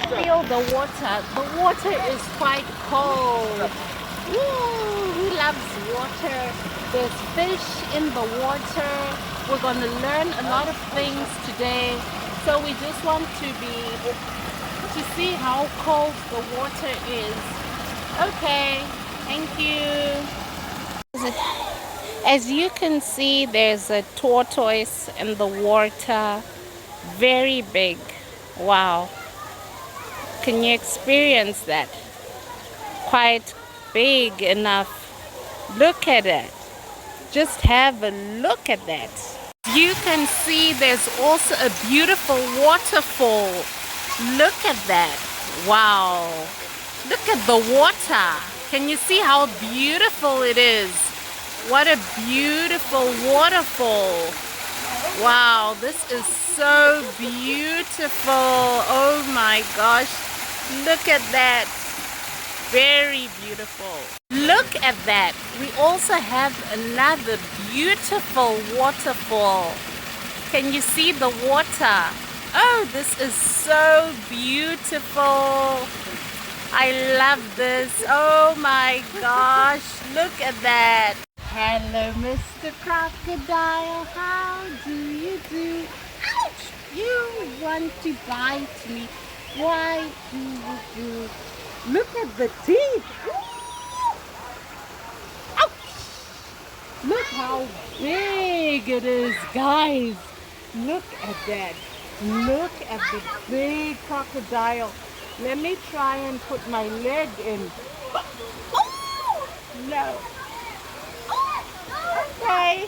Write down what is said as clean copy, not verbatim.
feel the water. The water is quite cold. Woo, who loves water? There's fish in the water. We're going to learn a lot of things today. So we just want to see how cold the water is. Okay, thank you. As you can see, there's a tortoise in the water. Very big. Wow. Can you experience that? Quite big enough. Look at it. Just have a look at that. You can see there's also a beautiful waterfall. Look at that. Wow. Look at the water. Can you see how beautiful it is? What a beautiful waterfall. Wow, this is so beautiful. Oh my gosh. Look at that. Very beautiful. Look at that. We also have another beautiful waterfall. Can you see the water? Oh, this is so beautiful. I love this. Oh my gosh. Look at that. Hello, Mr. Crocodile. How do you do? Ouch! You want to bite me. Why do you do? Look at the teeth. Ouch! Look how big it is, guys. Look at that. Look at the big crocodile. Let me try and put my leg in. Oh! No. Okay.